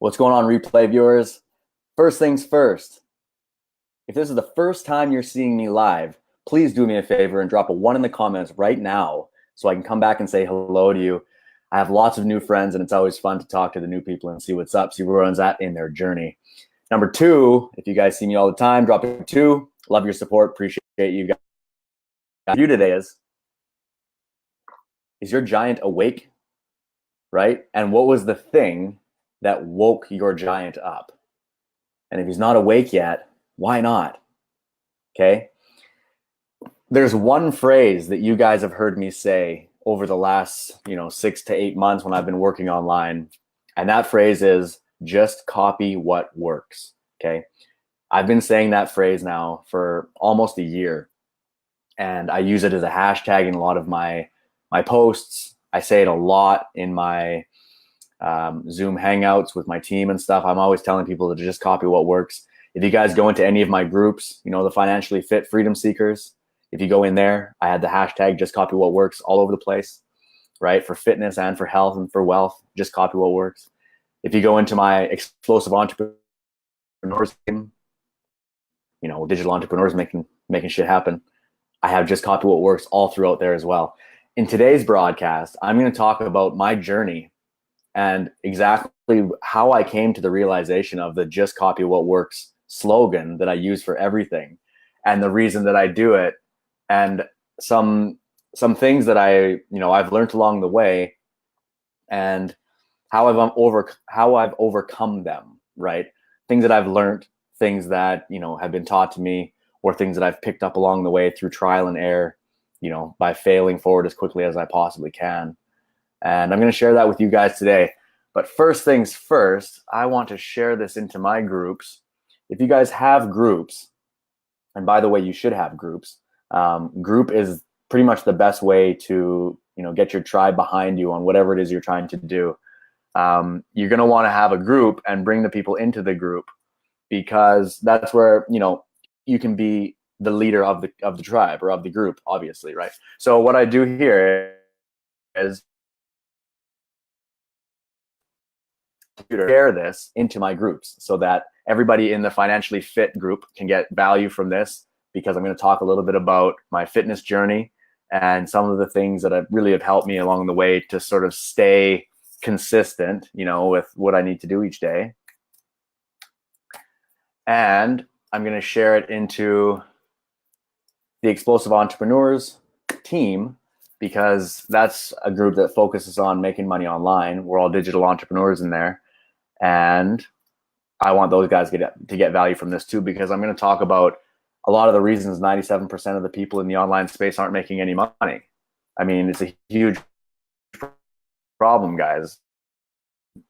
What's going on, replay viewers? First things first, if this is the first time you're seeing me live, please do me a favor and drop a 1 in the comments right now so I can come back and say hello to you. I have lots of new friends, and it's always fun to talk to the new people and see what's up, see where everyone's at in their journey. Number 2, if you guys see me all the time, drop a 2. Love your support. Appreciate you guys. You today is your giant awake, right? And what was the thing that woke your giant up? And if he's not awake yet, why not? Okay. There's one phrase that you guys have heard me say over the last, 6 to 8 months when I've been working online. And that phrase is just copy what works. Okay. I've been saying that phrase now for almost a year. And I use it as a hashtag in a lot of my posts. I say it a lot in my Zoom hangouts with my team and stuff. I'm always telling people to just copy what works. If you guys go into any of my groups, the financially fit freedom seekers, if you go in there, I had the hashtag just copy what works all over the place, right? For fitness and for health and for wealth, just copy what works. If you go into my explosive entrepreneurs team, digital entrepreneurs making shit happen, I have just copy what works all throughout there as well. In today's broadcast, I'm going to talk about my journey and exactly how I came to the realization of the just copy what works slogan that I use for everything, and the reason that I do it, and some things that I've learned along the way, and how I've overcome them, right? Things that I've learned, things that have been taught to me, or things that I've picked up along the way through trial and error, by failing forward as quickly as I possibly can. And I'm going to share that with you guys today. But first things first, I want to share this into my groups. If you guys have groups, and by the way, you should have groups. Group is pretty much the best way to get your tribe behind you on whatever it is you're trying to do. You're going to want to have a group and bring the people into the group, because that's where you can be the leader of the tribe or of the group, obviously, right? So what I do here is share this into my groups so that everybody in the financially fit group can get value from this, because I'm going to talk a little bit about my fitness journey and some of the things that really have helped me along the way to sort of stay consistent, with what I need to do each day. And I'm going to share it into the Explosive Entrepreneurs team, because that's a group that focuses on making money online. We're all digital entrepreneurs in there. And I want those guys to get value from this too, because I'm going to talk about a lot of the reasons 97% of the people in the online space aren't making any money. I mean, it's a huge problem, guys,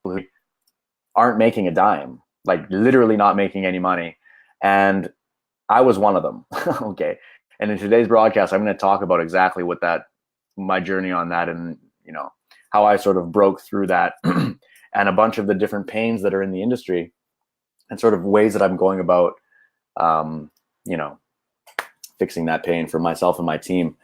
who aren't making a dime, like literally not making any money. And I was one of them. Okay. And in today's broadcast, I'm going to talk about exactly what my journey on that, and how I sort of broke through that and a bunch of the different pains that are in the industry, and sort of ways that I'm going about, fixing that pain for myself and my team.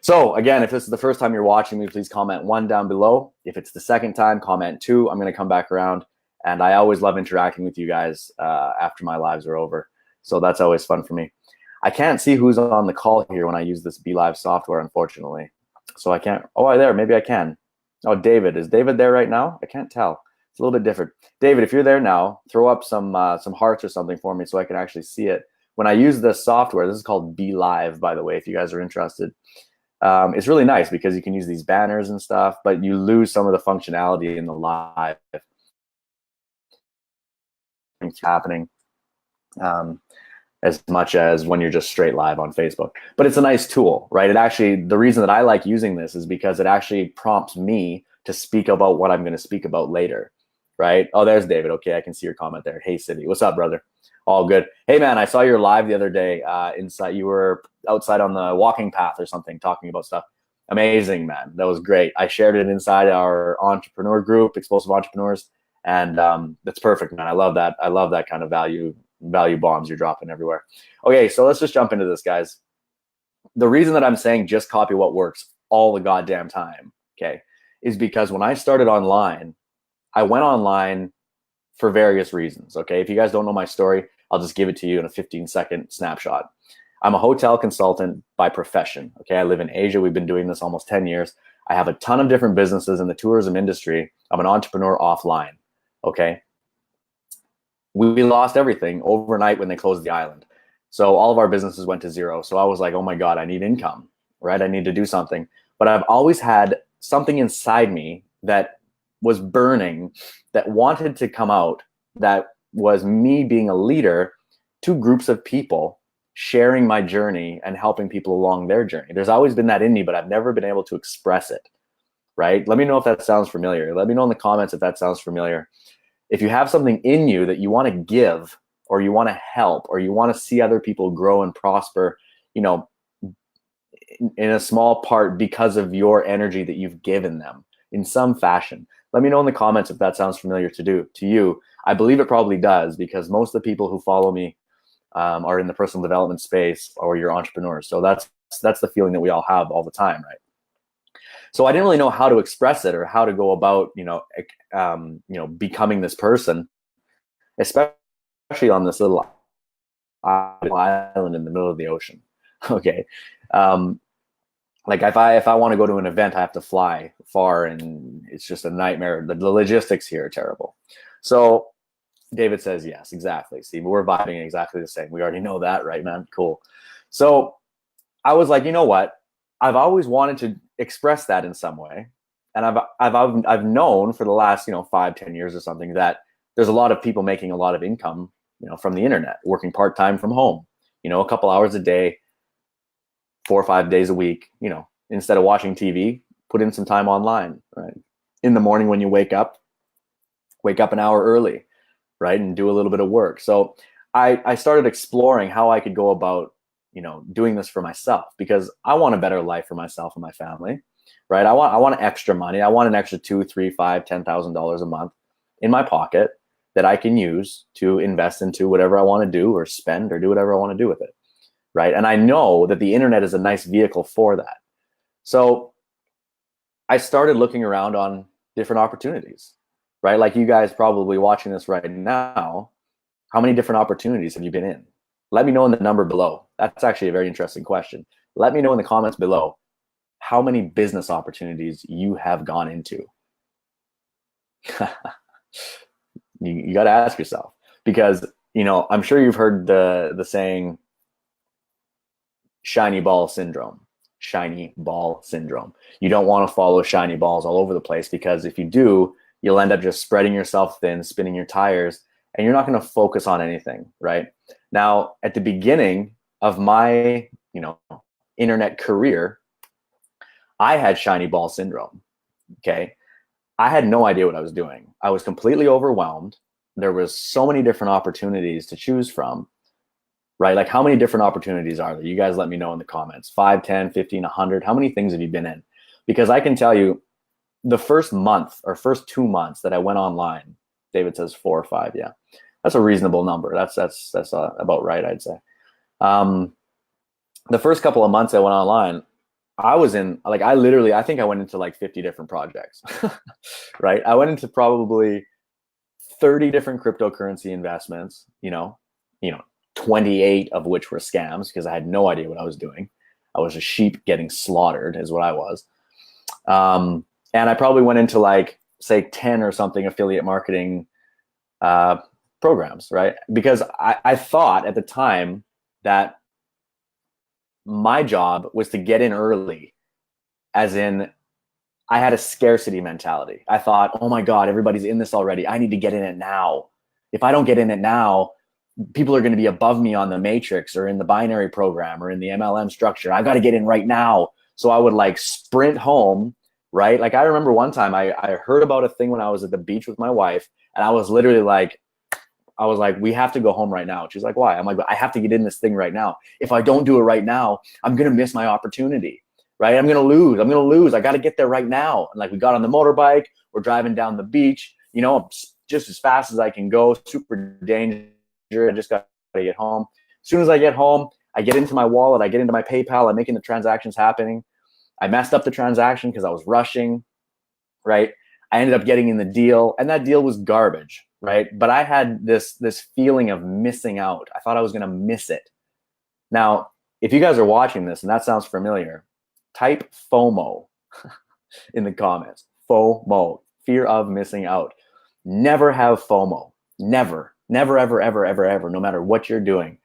So again, if this is the first time you're watching me, please comment 1 down below. If it's the second time, comment 2. I'm going to come back around, and I always love interacting with you guys after my lives are over. So that's always fun for me. I can't see who's on the call here when I use this BeLive software, unfortunately. So I can't. Oh, there. Maybe I can. Oh, David. Is David there right now? I can't tell. It's a little bit different. David, if you're there now, throw up some hearts or something for me so I can actually see it. When I use this software, this is called BeLive, by the way, if you guys are interested. It's really nice because you can use these banners and stuff, but you lose some of the functionality in the live happening. As much as when you're just straight live on Facebook. But it's a nice tool, right? The reason that I like using this is because it actually prompts me to speak about what I'm going to speak about later, right? Oh, there's David. Okay, I can see your comment there. Hey, Civi. What's up, brother? All good. Hey, man, I saw your live the other day. You were outside on the walking path or something talking about stuff. Amazing, man. That was great. I shared it inside our entrepreneur group, Explosive Entrepreneurs, and that's perfect, man. I love that. I love that kind of value bombs you're dropping everywhere. Okay, so let's just jump into this, guys. The reason that I'm saying just copy what works all the goddamn time, okay, is because when I started online, I went online for various reasons. Okay. If you guys don't know my story, I'll just give it to you in a 15-second snapshot. I'm a hotel consultant by profession. Okay. I live in Asia. We've been doing this almost 10 years. I have a ton of different businesses in the tourism industry. I'm an entrepreneur offline. Okay. We lost everything overnight when they closed the island. So all of our businesses went to zero. So I was like, oh my God, I need income, right? I need to do something. But I've always had something inside me that was burning, that wanted to come out, that was me being a leader to groups of people, sharing my journey and helping people along their journey. There's always been that in me, but I've never been able to express it, right? Let me know if that sounds familiar. Let me know in the comments if that sounds familiar. If you have something in you that you want to give, or you want to help, or you want to see other people grow and prosper, you know, in a small part because of your energy that you've given them in some fashion, let me know in the comments if that sounds familiar to you. I believe it probably does, because most of the people who follow me are in the personal development space, or you're entrepreneurs. So that's the feeling that we all have all the time, right? So I didn't really know how to express it or how to go about, becoming this person, especially on this little island in the middle of the ocean. Okay. Like if I want to go to an event, I have to fly far, and it's just a nightmare. The logistics here are terrible. So David says, yes, exactly. See, we're vibing exactly the same. We already know that, right, man? Cool. So I was like, you know what? I've always wanted to express that in some way. And I've known for the last, 5-10 years or something, that there's a lot of people making a lot of income, from the internet, working part-time from home, a couple hours a day, 4 or 5 days a week, instead of watching TV, put in some time online, right? In the morning when you wake up an hour early, right? And do a little bit of work. So I started exploring how I could go about, doing this for myself, because I want a better life for myself and my family, right? I want extra money. I want an extra $2, $3, $5, $10,000 a month in my pocket that I can use to invest into whatever I want to do, or spend, or do whatever I want to do with it, right? And I know that the internet is a nice vehicle for that. So I started looking around on different opportunities, right? Like you guys probably watching this right now, how many different opportunities have you been in? Let me know in the number below. That's actually a very interesting question. Let me know in the comments below how many business opportunities you have gone into. You got to ask yourself, because, I'm sure you've heard the saying, shiny ball syndrome. Shiny ball syndrome. You don't want to follow shiny balls all over the place, because if you do, you'll end up just spreading yourself thin, spinning your tires, and you're not going to focus on anything, right? Now, at the beginning of my, internet career, I had shiny ball syndrome. Okay. I had no idea what I was doing. I was completely overwhelmed. There was so many different opportunities to choose from, right? Like, how many different opportunities are there? You guys let me know in the comments. 5, 10, 15, 100. How many things have you been in? Because I can tell you, the first month or first 2 months that I went online, David says 4 or 5. Yeah, that's a reasonable number. That's about right, I'd say. The first couple of months I went online, I was in, like, I think I went into like 50 different projects, right? I went into probably 30 different cryptocurrency investments, 28 of which were scams, because I had no idea what I was doing. I was a sheep getting slaughtered is what I was. And I probably went into, like, say 10 or something affiliate marketing programs, right? Because I thought at the time that my job was to get in early, as in I had a scarcity mentality. I thought, oh my God, everybody's in this already. I need to get in it now. If I don't get in it now, people are going to be above me on the matrix or in the binary program or in the MLM structure. I've got to get in right now. So I would, like, sprint home, right? Like, I remember one time I heard about a thing when I was at the beach with my wife, and I was literally like, we have to go home right now. She's like, why? I'm like, I have to get in this thing right now. If I don't do it right now, I'm going to miss my opportunity, right? I'm going to lose. I got to get there right now. And, like, we got on the motorbike, we're driving down the beach, just as fast as I can go, super dangerous. I just got to get home. As soon as I get home, I get into my wallet, I get into my PayPal, I'm making the transactions happening. I messed up the transaction because I was rushing, right? I ended up getting in the deal, and that deal was garbage, right? But I had this feeling of missing out. I thought I was going to miss it. Now, if you guys are watching this and that sounds familiar, type FOMO in the comments. FOMO, fear of missing out. Never have FOMO. Never, never, ever, ever, ever, ever, no matter what you're doing.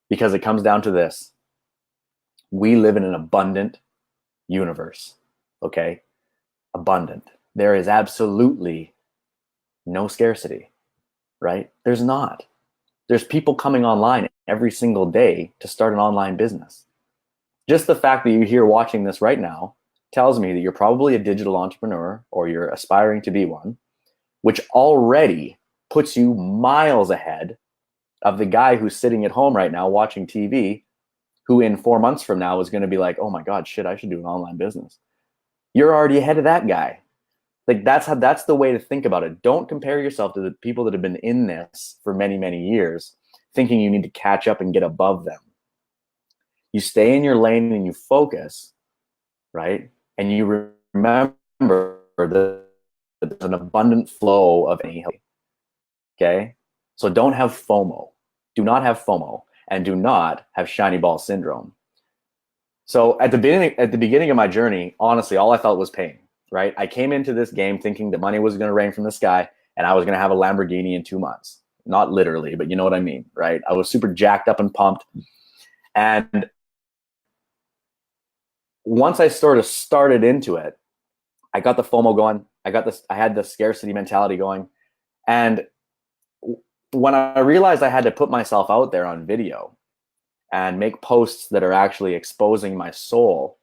Because it comes down to this. We live in an abundant universe, okay? Abundant. There is absolutely no scarcity, right? There's not. There's people coming online every single day to start an online business. Just the fact that you're here watching this right now tells me that you're probably a digital entrepreneur or you're aspiring to be one, which already puts you miles ahead of the guy who's sitting at home right now watching TV, who in 4 months from now is going to be like, oh my God, shit, I should do an online business. You're already ahead of that guy. Like that's the way to think about it. Don't compare yourself to the people that have been in this for many, many years, thinking you need to catch up and get above them. You stay in your lane and you focus, right? And you remember that there's an abundant flow of any help. Okay? So don't have FOMO. Do not have FOMO and do not have shiny ball syndrome. So at the beginning of my journey, honestly, all I felt was pain, right? I came into this game thinking the money was going to rain from the sky and I was going to have a Lamborghini in 2 months. Not literally, but you know what I mean, right? I was super jacked up and pumped. And once I sort of started into it, I got the FOMO going. I had the scarcity mentality going. And when I realized I had to put myself out there on video and make posts that are actually exposing my soul,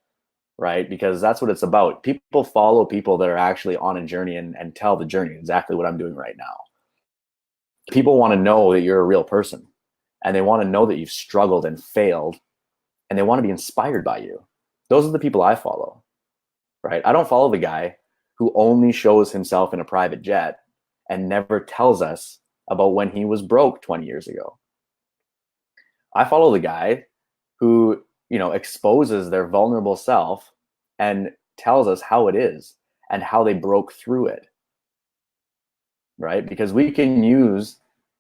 right? Because that's what it's about. People follow people that are actually on a journey and tell the journey, exactly what I'm doing right now. People want to know that you're a real person and they want to know that you've struggled and failed and they want to be inspired by you. Those are the people I follow, right? I don't follow the guy who only shows himself in a private jet and never tells us about when he was broke 20 years ago. I follow the guy who, exposes their vulnerable self and tells us how it is and how they broke through it, right? Because we can use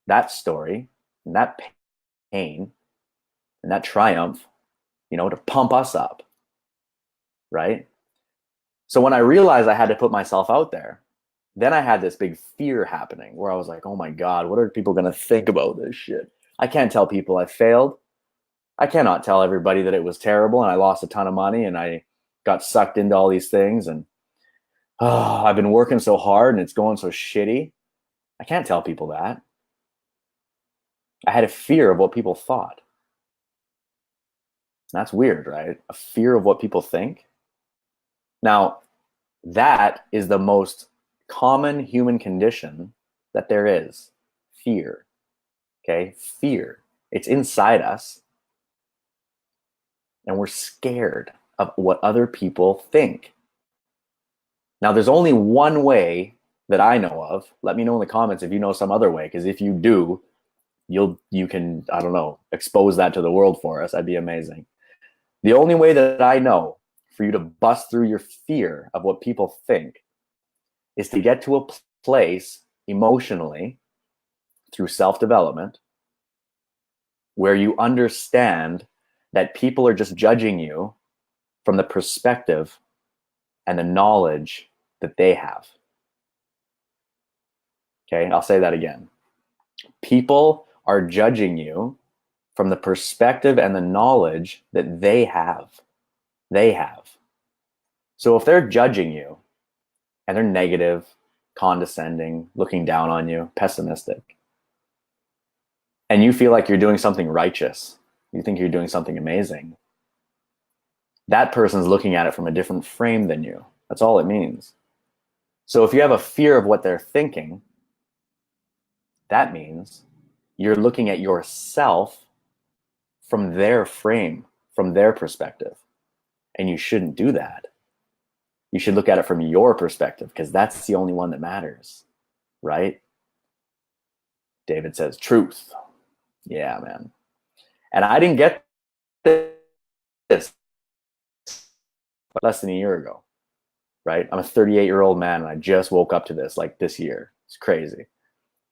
that story and that pain and that triumph, to pump us up, right? So when I realized I had to put myself out there, then I had this big fear happening where I was like, oh my God, what are people going to think about this shit? I can't tell people I failed. I cannot tell everybody that it was terrible and I lost a ton of money and I got sucked into all these things and I've been working so hard and it's going so shitty. I can't tell people that. I had a fear of what people thought. That's weird, right? A fear of what people think. Now, that is the most common human condition that there is. Fear. Okay? Fear. It's inside us. And we're scared of what other people think. Now, there's only one way that I know of. Let me know in the comments if you know some other way, because if you do, you can, I don't know, expose that to the world for us. That'd be amazing. The only way that I know for you to bust through your fear of what people think is to get to a place emotionally through self-development where you understand that people are just judging you from the perspective and the knowledge that they have. Okay, I'll say that again. People are judging you from the perspective and the knowledge that they have. They have. So if they're judging you and they're negative, condescending, looking down on you, pessimistic, and you feel like you're doing something righteous, you think you're doing something amazing, that person's looking at it from a different frame than you. That's all it means. So if you have a fear of what they're thinking, that means you're looking at yourself from their frame, from their perspective. And you shouldn't do that. You should look at it from your perspective because that's the only one that matters, right? David says, truth. Yeah, man. And I didn't get this less than a year ago, right? I'm a 38-year-old man and I just woke up to this like this year. It's crazy.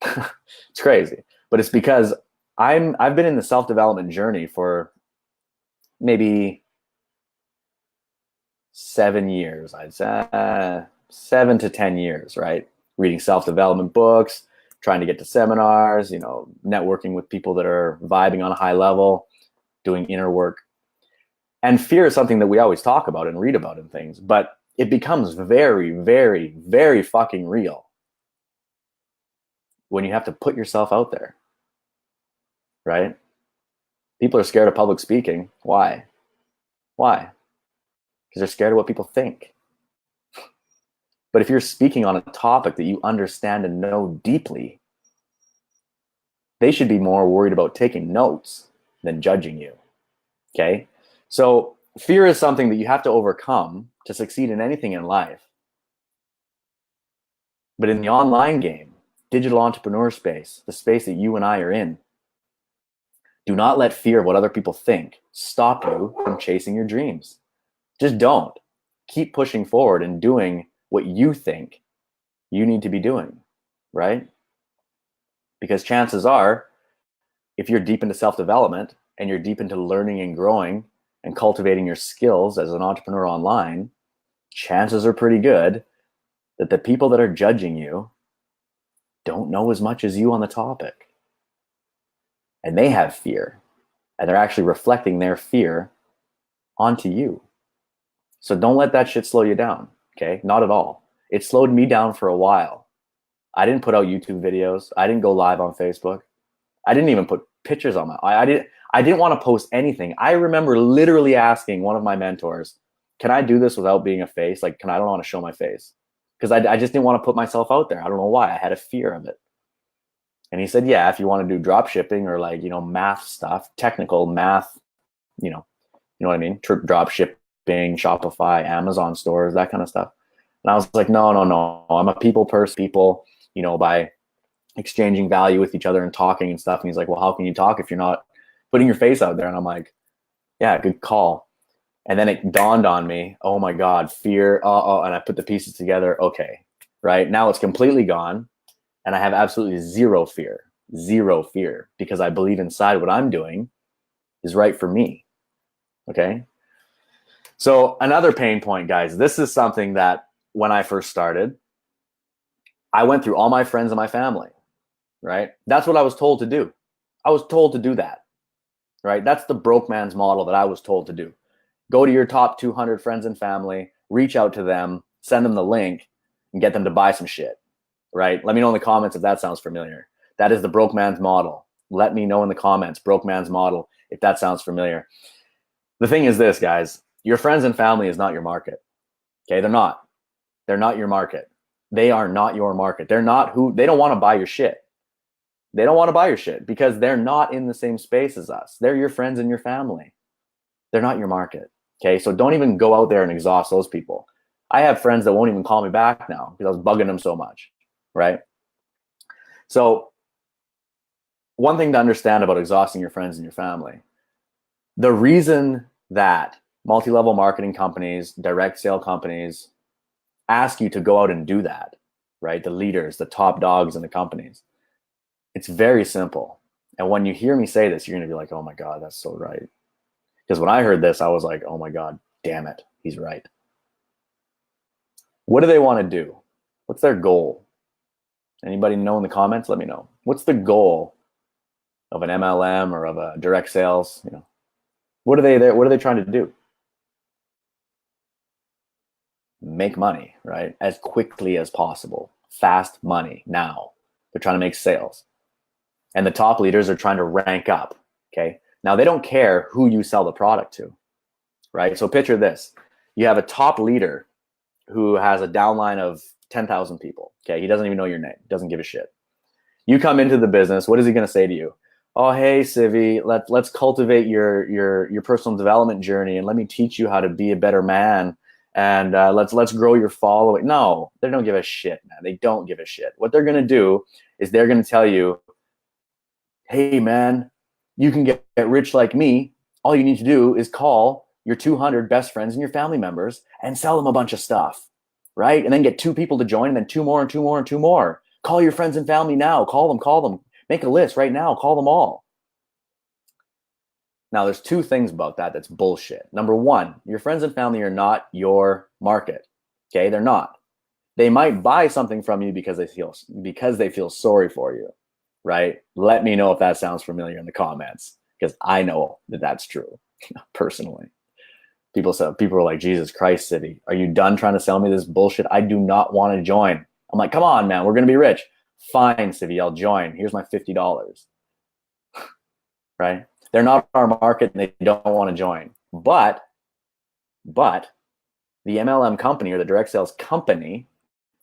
It's crazy, but it's because I've been in the self-development journey for maybe 7 years. I'd say 7 to 10 years, right? Reading self-development books, trying to get to seminars, networking with people that are vibing on a high level, doing inner work. And fear is something that we always talk about and read about in things, but it becomes very, very, very fucking real when you have to put yourself out there, right? People are scared of public speaking. Why? Because they're scared of what people think. But if you're speaking on a topic that you understand and know deeply, they should be more worried about taking notes than judging you. Okay? So fear is something that you have to overcome to succeed in anything in life. But in the online game, digital entrepreneur space, the space that you and I are in, do not let fear of what other people think stop you from chasing your dreams. Just don't. Keep pushing forward and doing what you think you need to be doing, right? Because chances are, if you're deep into self-development and you're deep into learning and growing and cultivating your skills as an entrepreneur online, chances are pretty good that the people that are judging you don't know as much as you on the topic. And they have fear. And they're actually reflecting their fear onto you. So don't let that shit slow you down, okay? Not at all. It slowed me down for a while. I didn't put out YouTube videos. I didn't go live on Facebook. I didn't even put pictures on I didn't want to post anything. I remember literally asking one of my mentors, can I do this without being a face? Like, I don't want to show my face. Because I just didn't want to put myself out there. I don't know why. I had a fear of it. And he said, yeah, if you want to do drop shipping or math stuff, technical math, you know what I mean? Drop shipping, Shopify, Amazon stores, that kind of stuff. And I was like, no. I'm a people person. People, by exchanging value with each other and talking and stuff. And he's like, well, how can you talk if you're not putting your face out there? And I'm like, yeah, good call. And then it dawned on me, oh my God, fear. And I put the pieces together. Okay, right? Now it's completely gone. And I have absolutely zero fear, because I believe inside what I'm doing is right for me. Okay. So another pain point, guys, this is something that when I first started, I went through all my friends and my family, right? That's what I was told to do. I was told to do that, right? That's the broke man's model that I was told to do. Go to your top 200 friends and family, reach out to them, send them the link, and get them to buy some shit, right? Let me know in the comments if that sounds familiar. That is the broke man's model. Let me know in the comments, broke man's model, if that sounds familiar. The thing is this, guys, your friends and family is not your market. Okay, they're not. They're not your market. They are not your market. They don't want to buy your shit. They don't want to buy your shit because they're not in the same space as us. They're your friends and your family. They're not your market. Okay, so don't even go out there and exhaust those people. I have friends that won't even call me back now because I was bugging them so much, right? So one thing to understand about exhausting your friends and your family, the reason that multi-level marketing companies, direct sale companies ask you to go out and do that, right? The leaders, the top dogs in the companies. It's very simple. And when you hear me say this, you're going to be like, oh my God, that's so right. Because when I heard this, I was like, oh my God, damn it, he's right. What do they want to do? What's their goal? Anybody know in the comments? Let me know. What's the goal of an MLM or of a direct sales? What are they trying to do? Make money, right? As quickly as possible. Fast money now. They're trying to make sales. And the top leaders are trying to rank up, okay? Now, they don't care who you sell the product to, right? So picture this. You have a top leader who has a downline of 10,000 people, okay? He doesn't even know your name. Doesn't give a shit. You come into the business. What is he going to say to you? Oh, hey, Civi, let's cultivate your personal development journey, and let me teach you how to be a better man, and let's grow your following. No, they don't give a shit, man. They don't give a shit. What they're going to do is they're going to tell you, hey, man, you can get rich like me. All you need to do is call your 200 best friends and your family members and sell them a bunch of stuff, right? And then get 2 people to join, and then 2 more and 2 more and 2 more. Call your friends and family now. Call them. Make a list right now. Call them all. Now, there's two things about that that's bullshit. Number one, your friends and family are not your market. Okay, they're not. They might buy something from you because they feel sorry for you, right? Let me know if that sounds familiar in the comments, because I know that that's true personally. People are like, Jesus Christ, Civi, are you done trying to sell me this bullshit? I do not want to join. I'm like, come on, man, we're gonna be rich. Fine, Civi, I'll join. Here's my $50. Right? They're not our market and they don't want to join. But the MLM company or the direct sales company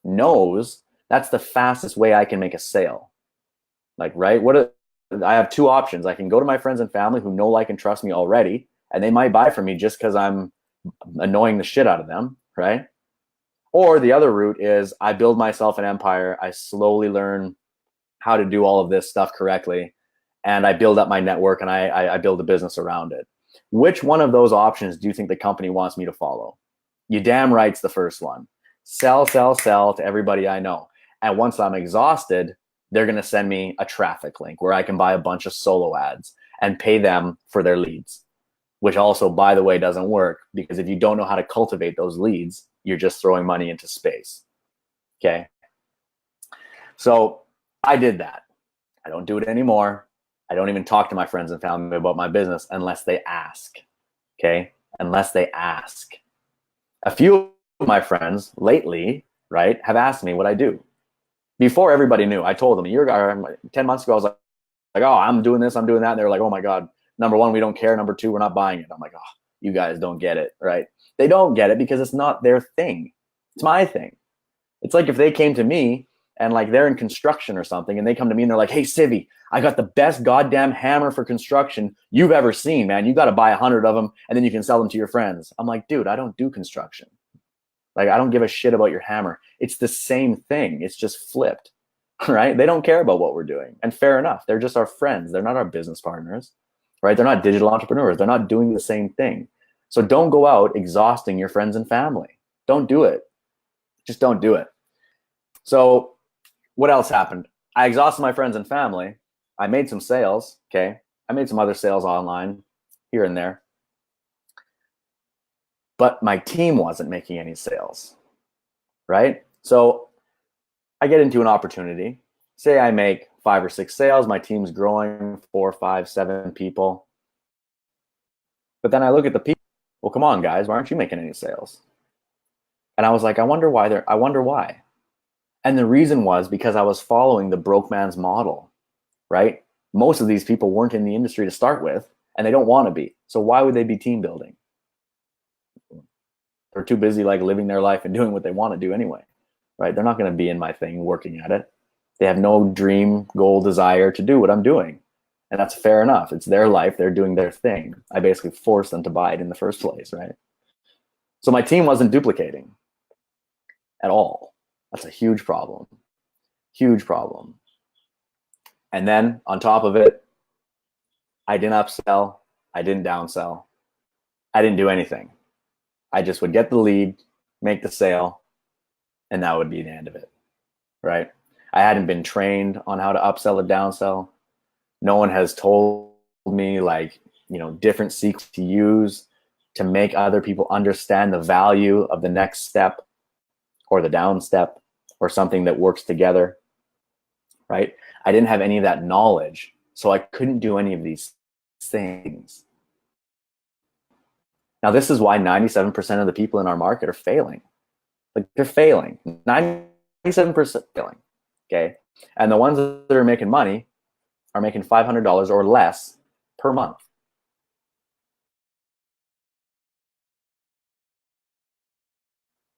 knows that's the fastest way I can make a sale. Like, right? I have two options. I can go to my friends and family who know, like, and trust me already, and they might buy from me just because I'm annoying the shit out of them, right? Or the other route is I build myself an empire. I slowly learn how to do all of this stuff correctly, and I build up my network and I build a business around it. Which one of those options do you think the company wants me to follow? You damn right it's the first one. Sell to everybody I know. And once I'm exhausted, they're going to send me a traffic link where I can buy a bunch of solo ads and pay them for their leads, which also, by the way, doesn't work, because if you don't know how to cultivate those leads, you're just throwing money into space. Okay. So I did that. I don't do it anymore. I don't even talk to my friends and family about my business unless they ask. Okay. Unless they ask. A few of my friends lately, right, have asked me what I do. Before everybody knew, I told them a year ago, 10 months ago, I was like, oh, I'm doing this, I'm doing that. And they were like, oh my God, number one, we don't care. Number two, we're not buying it. I'm like, oh, you guys don't get it, right? They don't get it because it's not their thing. It's my thing. It's like if they came to me and like they're in construction or something and they come to me and they're like, hey, Civi, I got the best goddamn hammer for construction you've ever seen, man. You got to buy 100 of them and then you can sell them to your friends. I'm like, dude, I don't do construction. Like, I don't give a shit about your hammer. It's the same thing. It's just flipped, right? They don't care about what we're doing. And fair enough. They're just our friends. They're not our business partners, right? They're not digital entrepreneurs. They're not doing the same thing. So don't go out exhausting your friends and family. Don't do it. Just don't do it. So what else happened? I exhausted my friends and family. I made some sales. Okay. I made some other sales online here and there. But my team wasn't making any sales, right? So I get into an opportunity. Say I make 5 or 6 sales. My team's growing 4, 5, 7 people. But then I look at the people. Well, come on, guys. Why aren't you making any sales? And I was like, I wonder why. And the reason was because I was following the broke man's model, right? Most of these people weren't in the industry to start with, and they don't want to be. So why would they be team building? They're too busy like living their life and doing what they want to do anyway, right? They're not going to be in my thing working at it. They have no dream, goal, desire to do what I'm doing. And that's fair enough. It's their life. They're doing their thing. I basically forced them to buy it in the first place, right? So my team wasn't duplicating at all. That's a huge problem. Huge problem. And then on top of it, I didn't upsell. I didn't downsell. I didn't do anything. I just would get the lead, make the sale, and that would be the end of it, right? I hadn't been trained on how to upsell or downsell. No one has told me like, different secrets to use to make other people understand the value of the next step or the down step or something that works together, right? I didn't have any of that knowledge, so I couldn't do any of these things. Now, this is why 97% of the people in our market are failing. Like, they're failing. 97% failing, okay? And the ones that are making money are making $500 or less per month.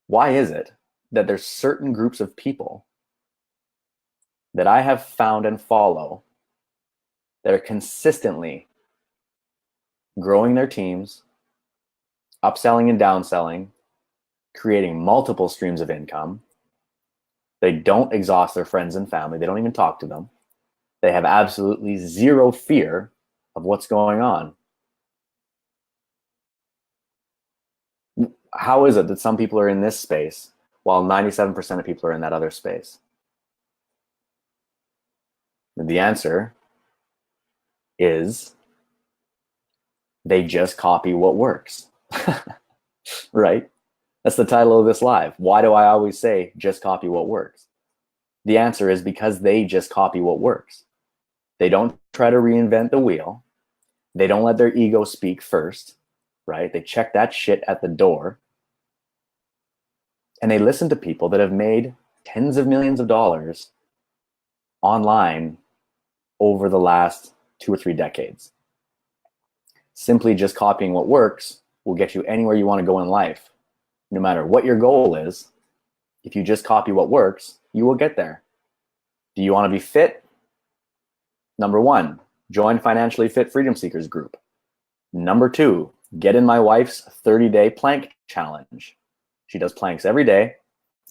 Why is it that there's certain groups of people that I have found and follow that are consistently growing their teams, upselling and downselling, creating multiple streams of income? They don't exhaust their friends and family. They don't even talk to them. They have absolutely zero fear of what's going on. How is it that some people are in this space while 97% of people are in that other space? The answer is they just copy what works, right? That's the title of this live. Why do I always say just copy what works? The answer is because they just copy what works. They don't try to reinvent the wheel. They don't let their ego speak first, right? They check that shit at the door. And they listen to people that have made tens of millions of dollars online over the last 2 or 3 decades. Simply just copying what works will get you anywhere you want to go in life. No matter what your goal is, if you just copy what works, you will get there. Do you want to be fit? Number 1, join Financially Fit Freedom Seekers group. Number 2, get in my wife's 30-day plank challenge. She does planks every day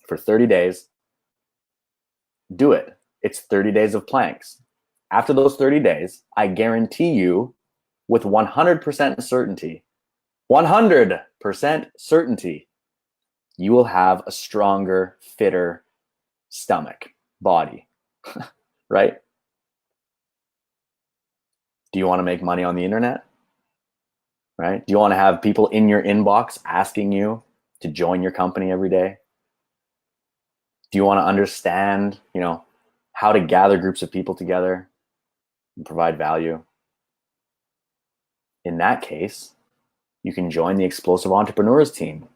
for 30 days. Do it. It's 30 days of planks. After those 30 days, I guarantee you with 100% certainty, 100% certainty, you will have a stronger, fitter stomach, body, right? Do you want to make money on the internet? Right? Do you want to have people in your inbox asking you to join your company every day? Do you want to understand, how to gather groups of people together and provide value? In that case, you can join the Explosive Entrepreneurs team.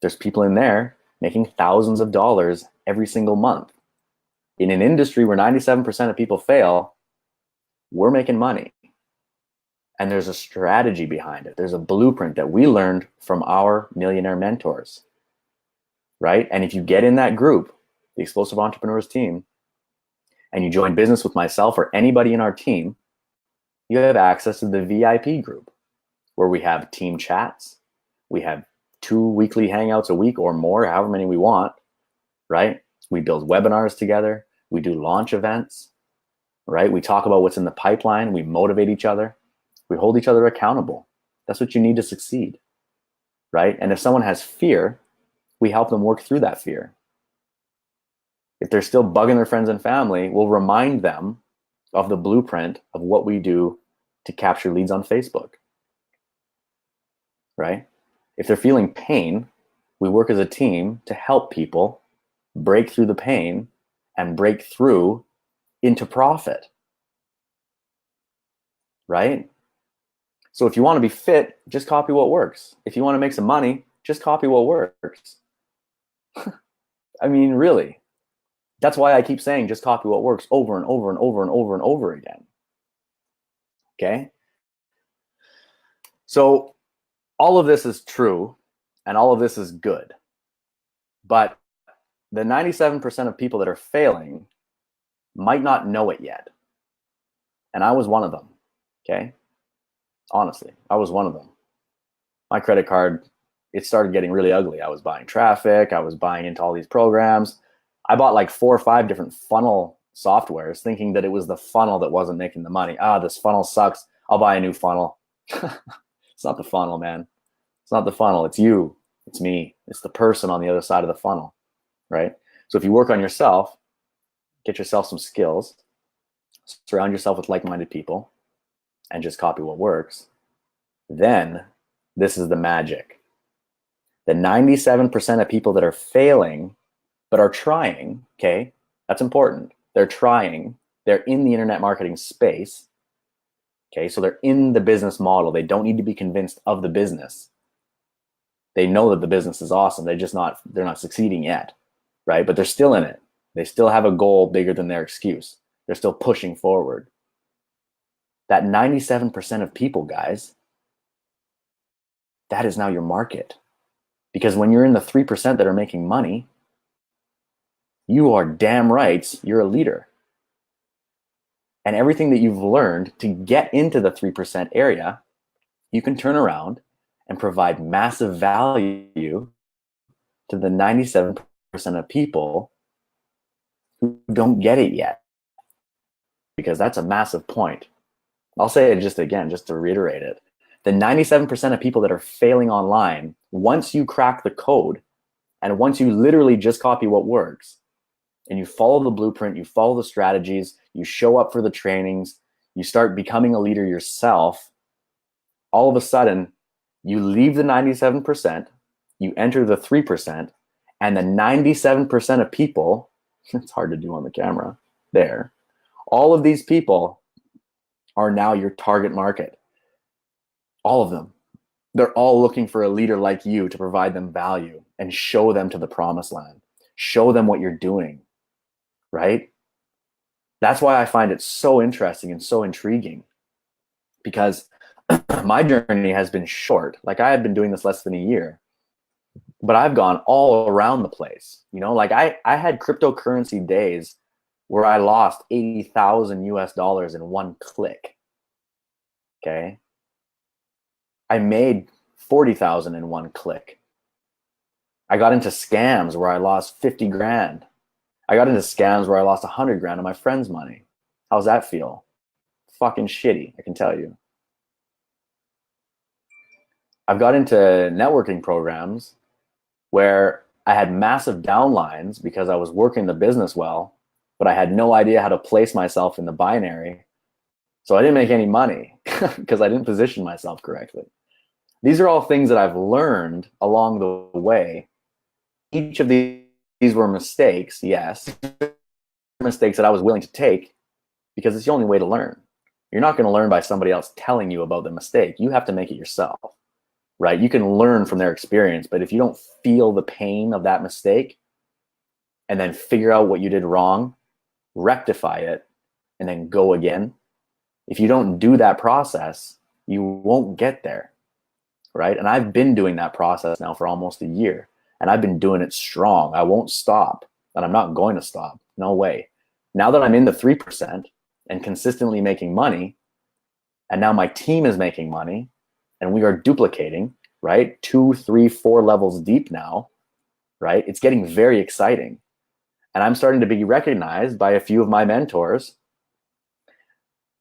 There's people in there making thousands of dollars every single month. In an industry where 97% of people fail, we're making money. And there's a strategy behind it. There's a blueprint that we learned from our millionaire mentors, right? And if you get in that group, the Explosive Entrepreneurs team, and you join business with myself or anybody in our team, you have access to the VIP group where we have team chats. We have 2 weekly hangouts a week or more, however many we want, right? We build webinars together. We do launch events, right? We talk about what's in the pipeline. We motivate each other. We hold each other accountable. That's what you need to succeed, right? And if someone has fear, we help them work through that fear. If they're still bugging their friends and family, we'll remind them of the blueprint of what we do to capture leads on Facebook, right? If they're feeling pain, we work as a team to help people break through the pain and break through into profit, right? So if you want to be fit, just copy what works. If you want to make some money, just copy what works. I mean, really. That's why I keep saying just copy what works over and over and over and over and over again. Okay? So all of this is true and all of this is good. But the 97% of people that are failing might not know it yet. And I was one of them. Okay? Honestly, I was one of them. My credit card, it started getting really ugly. I was buying traffic. I was buying into all these programs. I bought like 4 or 5 different funnel softwares thinking that it was the funnel that wasn't making the money. This funnel sucks. I'll buy a new funnel. It's not the funnel, man. It's not the funnel. It's you. It's me. It's the person on the other side of the funnel, right? So if you work on yourself, get yourself some skills, surround yourself with like-minded people, and just copy what works, then this is the magic. The 97% of people that are failing but are trying, okay, that's important. They're trying. They're in the internet marketing space, okay, so they're in the business model. They don't need to be convinced of the business. They know that the business is awesome. They're not succeeding yet, right? But they're still in it. They still have a goal bigger than their excuse. They're still pushing forward. That 97% of people, guys, that is now your market. Because when you're in the 3% that are making money, you are damn right, you're a leader. And everything that you've learned to get into the 3% area, you can turn around and provide massive value to the 97% of people who don't get it yet. Because that's a massive point. I'll say it just again, just to reiterate it. The 97% of people that are failing online, once you crack the code and once you literally just copy what works and you follow the blueprint, you follow the strategies, you show up for the trainings, you start becoming a leader yourself, all of a sudden you leave the 97%, you enter the 3%, and the 97% of people, it's hard to do on the camera there, all of these people are now your target market. All of them. They're all looking for a leader like you to provide them value and show them to the promised land. Show them what you're doing, right? That's why I find it so interesting and so intriguing, because my journey has been short. Like, I had been doing this less than a year, but I've gone all around the place. You know, like I had cryptocurrency days where I lost 80,000 US dollars in one click. Okay. I made 40,000 in one click. I got into scams where I lost 50 grand. I got into scams where I lost 100 grand of my friend's money. How's that feel? Fucking shitty, I can tell you. I've got into networking programs where I had massive downlines because I was working the business well, but I had no idea how to place myself in the binary. So I didn't make any money because I didn't position myself correctly. These are all things that I've learned along the way. Each of these were mistakes, yes. Mistakes that I was willing to take because it's the only way to learn. You're not going to learn by somebody else telling you about the mistake. You have to make it yourself, right? You can learn from their experience, but if you don't feel the pain of that mistake and then figure out what you did wrong, rectify it, and then go again, if you don't do that process, you won't get there. Right? And I've been doing that process now for almost a year, and I've been doing it strong. I won't stop, and I'm not going to stop. No way. Now that I'm in the 3% and consistently making money, and now my team is making money, and we are duplicating, right? 2, 3, 4 levels deep now, right? It's getting very exciting. And I'm starting to be recognized by a few of my mentors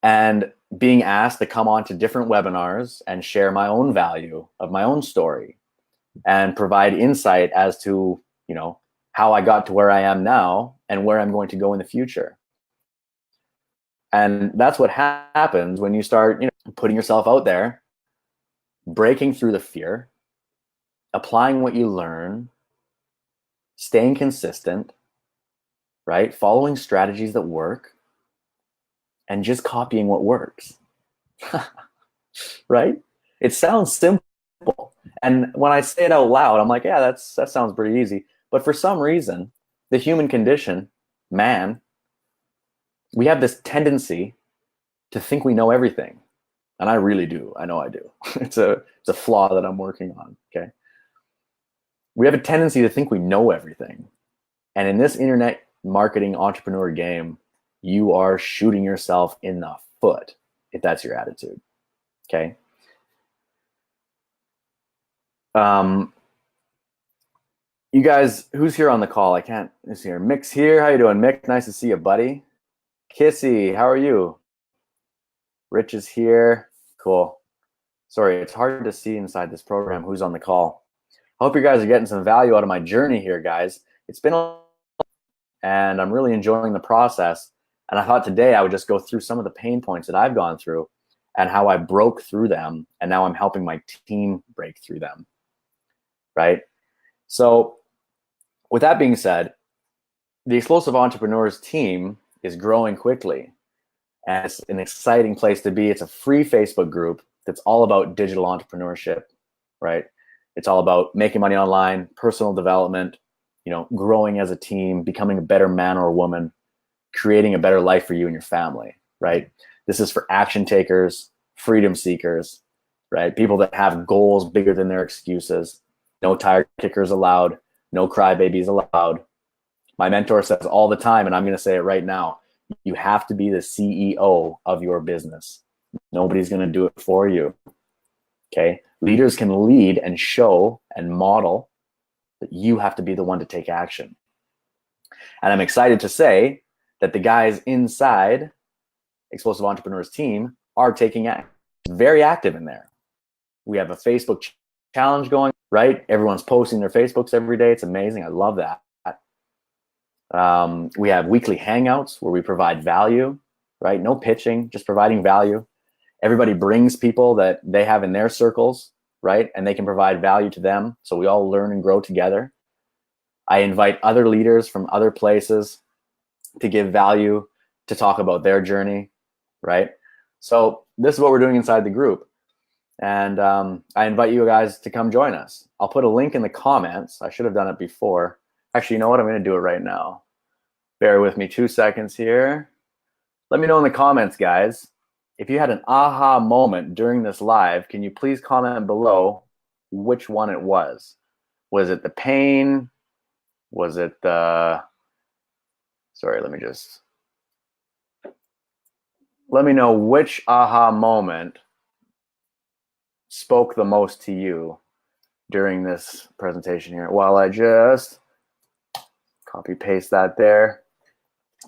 and being asked to come on to different webinars and share my own value of my own story and provide insight as to, you know, how I got to where I am now and where I'm going to go in the future. And that's what happens when you start, you know, putting yourself out there, breaking through the fear, applying what you learn, staying consistent, right? Following strategies that work, and just copying what works. Right? It sounds simple. And when I say it out loud, I'm like, yeah, that sounds pretty easy. But for some reason, the human condition, man, we have this tendency to think we know everything. And I really do. I know I do. It's a flaw that I'm working on, okay? We have a tendency to think we know everything. And in this internet marketing entrepreneur game, you are shooting yourself in the foot if that's your attitude, okay? You guys, who's here on the call? I can't see here. Mick's here. How you doing, Mick? Nice to see you, buddy. Kissy, how are you? Rich is here. Cool. Sorry, it's hard to see inside this program who's on the call. I hope you guys are getting some value out of my journey here, guys. It's been and I'm really enjoying the process. And I thought today I would just go through some of the pain points that I've gone through and how I broke through them. And now I'm helping my team break through them, right? So with that being said, the Explosive Entrepreneurs team is growing quickly. And it's an exciting place to be. It's a free Facebook group that's all about digital entrepreneurship, right? It's all about making money online, personal development, you know, growing as a team, becoming a better man or woman, creating a better life for you and your family, right? This is for action takers, freedom seekers, right? People that have goals bigger than their excuses. No tire kickers allowed, no crybabies allowed. My mentor says all the time, and I'm going to say it right now, you have to be the CEO of your business. Nobody's going to do it for you, okay? Leaders can lead and show and model, but you have to be the one to take action. And I'm excited to say that the guys inside Explosive Entrepreneurs team are taking action. Very active in there. We have a Facebook challenge going, right? Everyone's posting their Facebooks every day. It's amazing. I love that. We have weekly hangouts where we provide value, right? No pitching, just providing value. Everybody brings people that they have in their circles, right? And they can provide value to them. So we all learn and grow together. I invite other leaders from other places to give value, to talk about their journey, right? So this is what we're doing inside the group. And I invite you guys to come join us. I'll put a link in the comments. I should have done it before. Actually, you know what? I'm going to do it right now. Bear with me 2 seconds here. Let me know in the comments, guys. If you had an aha moment during this live, can you please comment below which one it was? Was it the pain? Was it the... Sorry, let me know which aha moment spoke the most to you during this presentation here. While I just copy paste that there.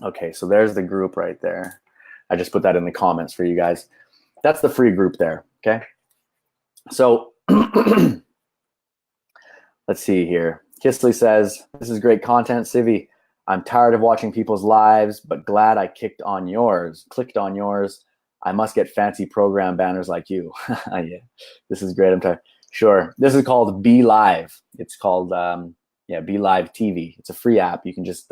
Okay, so there's the group right there. I just put that in the comments for you guys. That's the free group there, okay? So let's see here. Kisley says, this is great content, Civi. I'm tired of watching people's lives, but glad I clicked on yours. I must get fancy program banners like you. Yeah, this is great. I'm tired. Sure. This is called Be Live. It's called, Be Live TV. It's a free app. You can just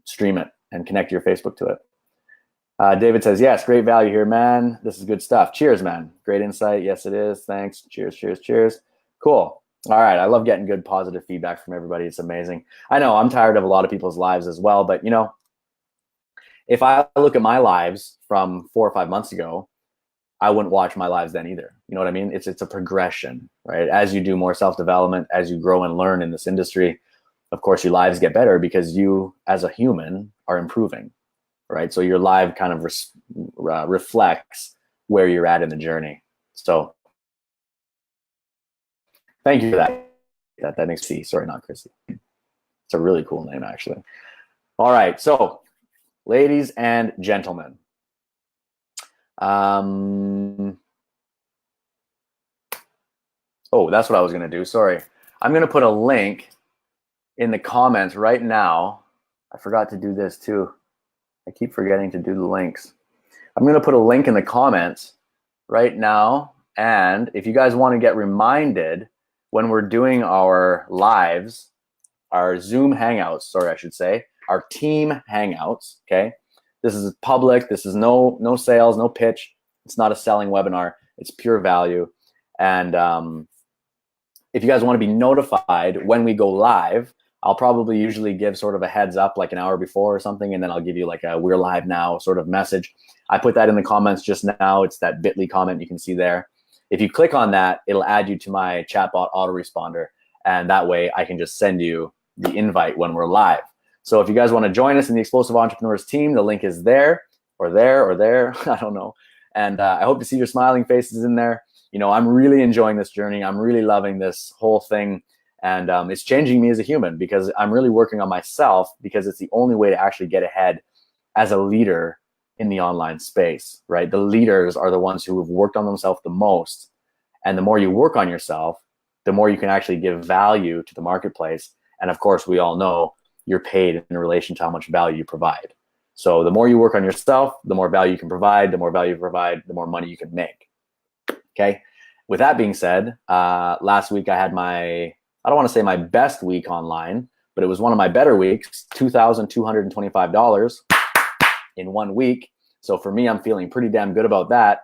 stream it and connect your Facebook to it. David says, yes, great value here, man. This is good stuff. Cheers, man. Great insight. Yes, it is. Thanks. Cheers, cheers, cheers. Cool. All right. I love getting good positive feedback from everybody. It's amazing. I know I'm tired of a lot of people's lives as well, but you know, if I look at my lives from 4 or 5 months ago, I wouldn't watch my lives then either. You know what I mean? It's a progression, right? As you do more self-development, as you grow and learn in this industry, of course, your lives get better because you, as a human, are improving, right? So your life kind of reflects where you're at in the journey. So thank you for that. That makes me, sorry, not Chrissy. It's a really cool name, actually. All right, so ladies and gentlemen, oh, that's what I was going to do. Sorry. I'm going to put a link in the comments right now. I forgot to do this too. I keep forgetting to do the links. I'm going to put a link in the comments right now. And if you guys want to get reminded when we're doing our lives, our Zoom hangouts, sorry, I should say, our team hangouts, okay? This is public. This is no sales, no pitch. It's not a selling webinar. It's pure value. And if you guys want to be notified when we go live, I'll probably usually give sort of a heads up like an hour before or something, and then I'll give you like a we're live now sort of message. I put that in the comments just now. It's that bit.ly comment you can see there. If you click on that, it'll add you to my chatbot autoresponder, and that way I can just send you the invite when we're live. So if you guys want to join us in the Explosive Entrepreneurs team, the link is there or there or there. I don't know. And I hope to see your smiling faces in there. You know, I'm really enjoying this journey. I'm really loving this whole thing. And it's changing me as a human because I'm really working on myself because it's the only way to actually get ahead as a leader in the online space, right? The leaders are the ones who have worked on themselves the most. And the more you work on yourself, the more you can actually give value to the marketplace. And of course, we all know you're paid in relation to how much value you provide. So the more you work on yourself, the more value you can provide, the more value you provide, the more money you can make. Okay. With that being said, last week I had I don't want to say my best week online, but it was one of my better weeks, $2,225 in 1 week. So for me, I'm feeling pretty damn good about that.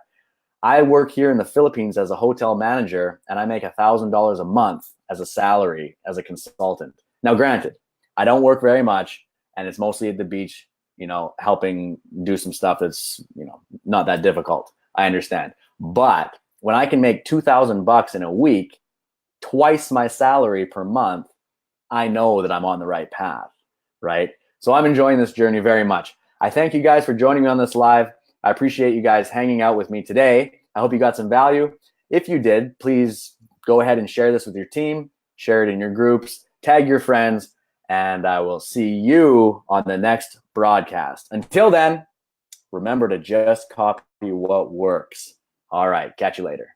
I work here in the Philippines as a hotel manager, and I make $1,000 a month as a salary as a consultant. Now, granted, I don't work very much, and it's mostly at the beach, you know, helping do some stuff that's, you know, not that difficult. I understand. But when I can make $2,000 in a week, twice my salary per month, I know that I'm on the right path, right? So I'm enjoying this journey very much. I thank you guys for joining me on this live. I appreciate you guys hanging out with me today. I hope you got some value. If you did, please go ahead and share this with your team, share it in your groups, tag your friends, and I will see you on the next broadcast. Until then, remember to just copy what works. All right, catch you later.